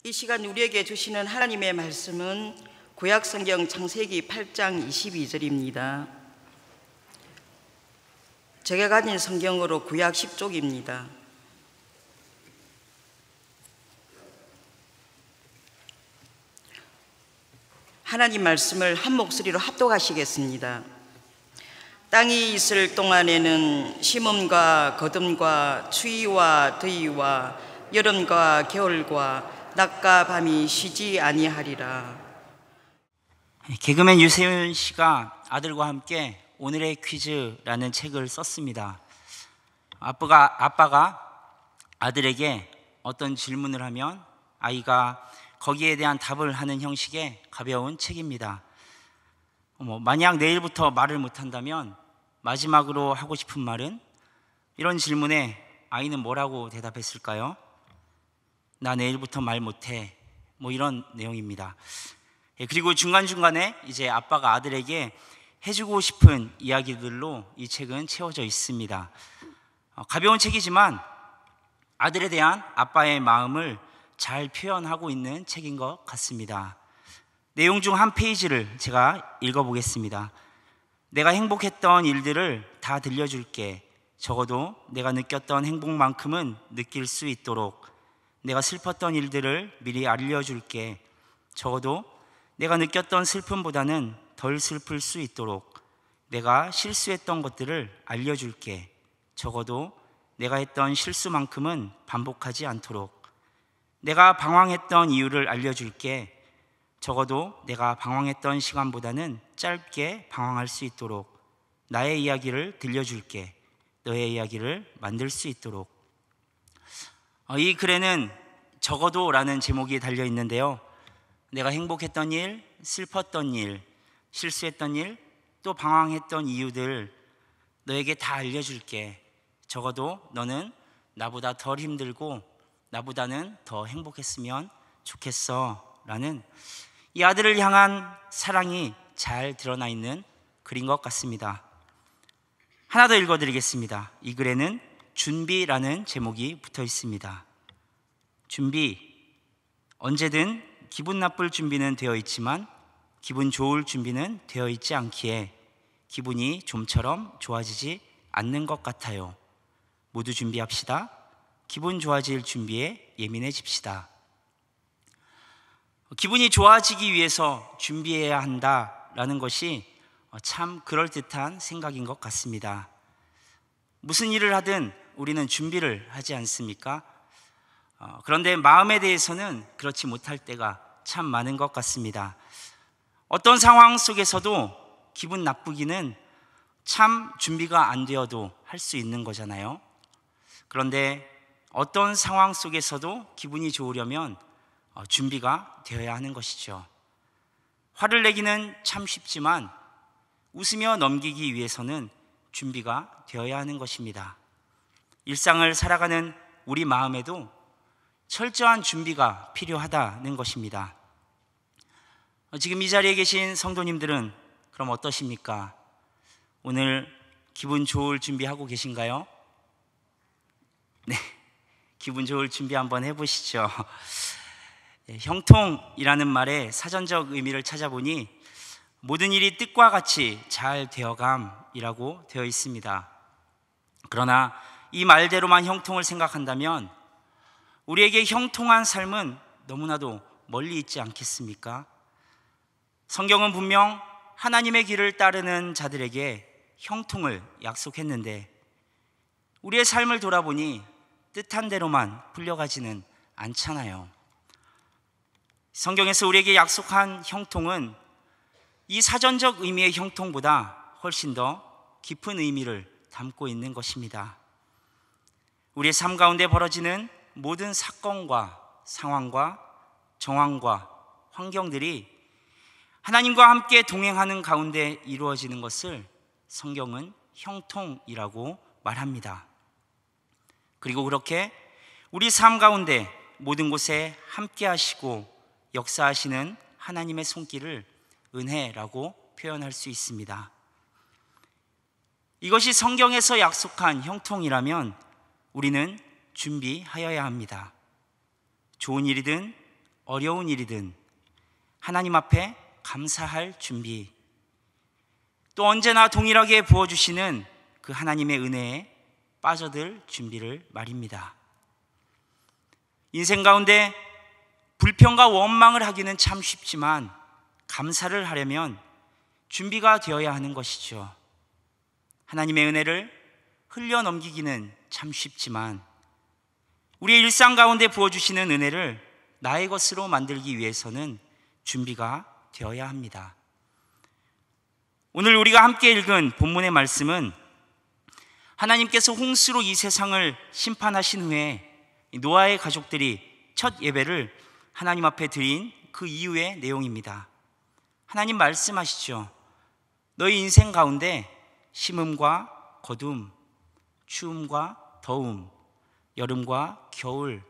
이 시간 우리에게 주시는 하나님의 말씀은 구약성경 창세기 8장 22절입니다. 제가 가진 성경으로 구약 10쪽입니다. 하나님 말씀을 한 목소리로 합독하시겠습니다. 땅이 있을 동안에는 심음과 거듭과 추위와 더위와 여름과 겨울과 낮과 밤이 쉬지 아니하리라. 개그맨 유세윤 씨가 아들과 함께 오늘의 퀴즈라는 책을 썼습니다. 아빠가 아들에게 어떤 질문을 하면 아이가 거기에 대한 답을 하는 형식의 가벼운 책입니다. 만약 내일부터 말을 못한다면 마지막으로 하고 싶은 말은? 이런 질문에 아이는 뭐라고 대답했을까요? 나 내일부터 말 못해. 이런 내용입니다. 그리고 중간중간에 이제 아빠가 아들에게 해주고 싶은 이야기들로 이 책은 채워져 있습니다. 가벼운 책이지만 아들에 대한 아빠의 마음을 잘 표현하고 있는 책인 것 같습니다. 내용 중 한 페이지를 제가 읽어보겠습니다. 내가 행복했던 일들을 다 들려줄게. 적어도 내가 느꼈던 행복만큼은 느낄 수 있도록. 내가 슬펐던 일들을 미리 알려줄게. 적어도 내가 느꼈던 슬픔보다는 덜 슬플 수 있도록. 내가 실수했던 것들을 알려줄게. 적어도 내가 했던 실수만큼은 반복하지 않도록. 내가 방황했던 이유를 알려줄게. 적어도 내가 방황했던 시간보다는 짧게 방황할 수 있도록. 나의 이야기를 들려줄게. 너의 이야기를 만들 수 있도록. 이 글에는 적어도 라는 제목이 달려 있는데요, 내가 행복했던 일, 슬펐던 일, 실수했던 일, 또 방황했던 이유들 너에게 다 알려줄게. 적어도 너는 나보다 덜 힘들고 나보다는 더 행복했으면 좋겠어 라는 이 아들을 향한 사랑이 잘 드러나 있는 글인 것 같습니다. 하나 더 읽어드리겠습니다. 이 글에는 준비라는 제목이 붙어 있습니다. 준비. 언제든 기분 나쁠 준비는 되어 있지만 기분 좋을 준비는 되어 있지 않기에 기분이 좀처럼 좋아지지 않는 것 같아요. 모두 준비합시다. 기분 좋아질 준비에 예민해집시다. 기분이 좋아지기 위해서 준비해야 한다라는 것이 참 그럴듯한 생각인 것 같습니다. 무슨 일을 하든 우리는 준비를 하지 않습니까? 그런데 마음에 대해서는 그렇지 못할 때가 참 많은 것 같습니다. 어떤 상황 속에서도 기분 나쁘기는 참 준비가 안 되어도 할 수 있는 거잖아요. 그런데 어떤 상황 속에서도 기분이 좋으려면 준비가 되어야 하는 것이죠. 화를 내기는 참 쉽지만 웃으며 넘기기 위해서는 준비가 되어야 하는 것입니다. 일상을 살아가는 우리 마음에도 철저한 준비가 필요하다는 것입니다. 지금 이 자리에 계신 성도님들은 그럼 어떠십니까? 오늘 기분 좋을 준비하고 계신가요? 네, 기분 좋을 준비 한번 해보시죠. 형통이라는 말의 사전적 의미를 찾아보니 모든 일이 뜻과 같이 잘 되어감이라고 되어 있습니다. 그러나 이 말대로만 형통을 생각한다면 우리에게 형통한 삶은 너무나도 멀리 있지 않겠습니까? 성경은 분명 하나님의 길을 따르는 자들에게 형통을 약속했는데 우리의 삶을 돌아보니 뜻한 대로만 풀려가지는 않잖아요. 성경에서 우리에게 약속한 형통은 이 사전적 의미의 형통보다 훨씬 더 깊은 의미를 담고 있는 것입니다. 우리의 삶 가운데 벌어지는 모든 사건과 상황과 정황과 환경들이 하나님과 함께 동행하는 가운데 이루어지는 것을 성경은 형통이라고 말합니다. 그리고 그렇게 우리 삶 가운데 모든 곳에 함께 하시고 역사하시는 하나님의 손길을 은혜라고 표현할 수 있습니다. 이것이 성경에서 약속한 형통이라면 우리는 준비하여야 합니다. 좋은 일이든 어려운 일이든 하나님 앞에 감사할 준비, 또 언제나 동일하게 부어주시는 그 하나님의 은혜에 빠져들 준비를 말입니다. 인생 가운데 불평과 원망을 하기는 참 쉽지만 감사를 하려면 준비가 되어야 하는 것이죠. 하나님의 은혜를 흘려 넘기기는 참 쉽지만 우리의 일상 가운데 부어주시는 은혜를 나의 것으로 만들기 위해서는 준비가 되어야 합니다. 오늘 우리가 함께 읽은 본문의 말씀은 하나님께서 홍수로 이 세상을 심판하신 후에 노아의 가족들이 첫 예배를 하나님 앞에 드린 그 이후의 내용입니다. 하나님 말씀하시죠. 너희 인생 가운데 심음과 거둠, 추움과 더움, 여름과 겨울,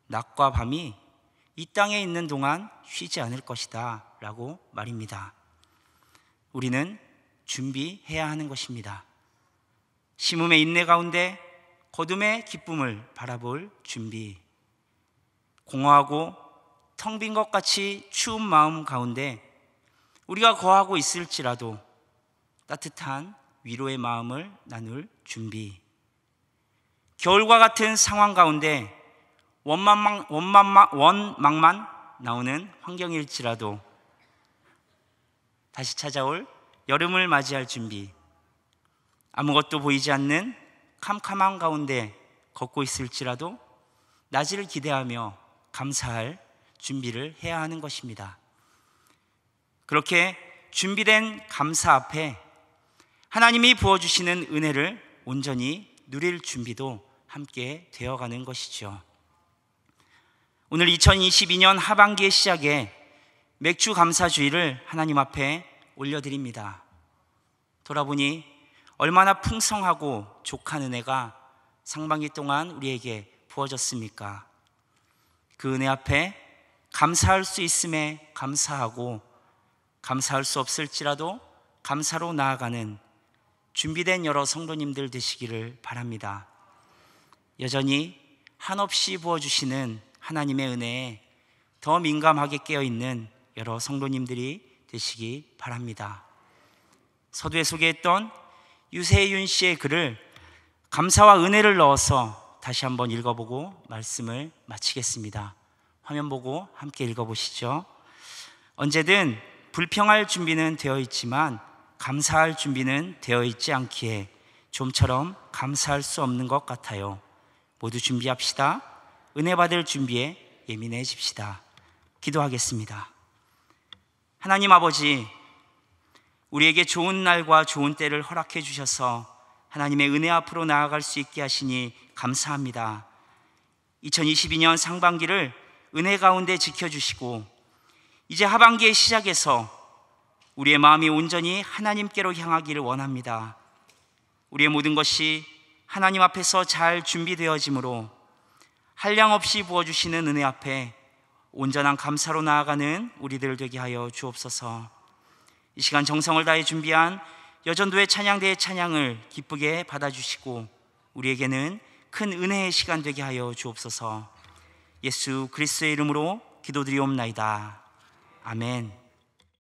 낮과 밤이 이 땅에 있는 동안 쉬지 않을 것이다 라고 말입니다. 우리는 준비해야 하는 것입니다. 심음의 인내 가운데 거둠의 기쁨을 바라볼 준비, 공허하고 텅 빈 것 같이 추운 마음 가운데 우리가 거하고 있을지라도 따뜻한 위로의 마음을 나눌 준비, 겨울과 같은 상황 가운데 원망만 나오는 환경일지라도 다시 찾아올 여름을 맞이할 준비, 아무것도 보이지 않는 캄캄한 가운데 걷고 있을지라도 낮을 기대하며 감사할 준비를 해야 하는 것입니다. 그렇게 준비된 감사 앞에 하나님이 부어주시는 은혜를 온전히 누릴 준비도 함께 되어가는 것이죠. 오늘 2022년 하반기의 시작에 맥주 감사주의를 하나님 앞에 올려드립니다. 돌아보니 얼마나 풍성하고 족한 은혜가 상반기 동안 우리에게 부어졌습니까? 그 은혜 앞에 감사할 수 있음에 감사하고 감사할 수 없을지라도 감사로 나아가는 준비된 여러 성도님들 되시기를 바랍니다. 여전히 한없이 부어주시는 하나님의 은혜에 더 민감하게 깨어있는 여러 성도님들이 되시기 바랍니다. 서두에 소개했던 유세윤 씨의 글을 감사와 은혜를 넣어서 다시 한번 읽어보고 말씀을 마치겠습니다. 화면 보고 함께 읽어보시죠. 언제든 불평할 준비는 되어 있지만 감사할 준비는 되어 있지 않기에 좀처럼 감사할 수 없는 것 같아요. 모두 준비합시다. 은혜 받을 준비에 예민해집시다. 기도하겠습니다. 하나님 아버지, 우리에게 좋은 날과 좋은 때를 허락해 주셔서 하나님의 은혜 앞으로 나아갈 수 있게 하시니 감사합니다. 2022년 상반기를 은혜 가운데 지켜주시고 이제 하반기의 시작에서 우리의 마음이 온전히 하나님께로 향하기를 원합니다. 우리의 모든 것이 하나님 앞에서 잘 준비되어지므로 한량없이 부어주시는 은혜 앞에 온전한 감사로 나아가는 우리들 되게 하여 주옵소서. 이 시간 정성을 다해 준비한 여전도의 찬양대의 찬양을 기쁘게 받아주시고 우리에게는 큰 은혜의 시간 되게 하여 주옵소서. 예수 그리스도의 이름으로 기도드리옵나이다. 아멘.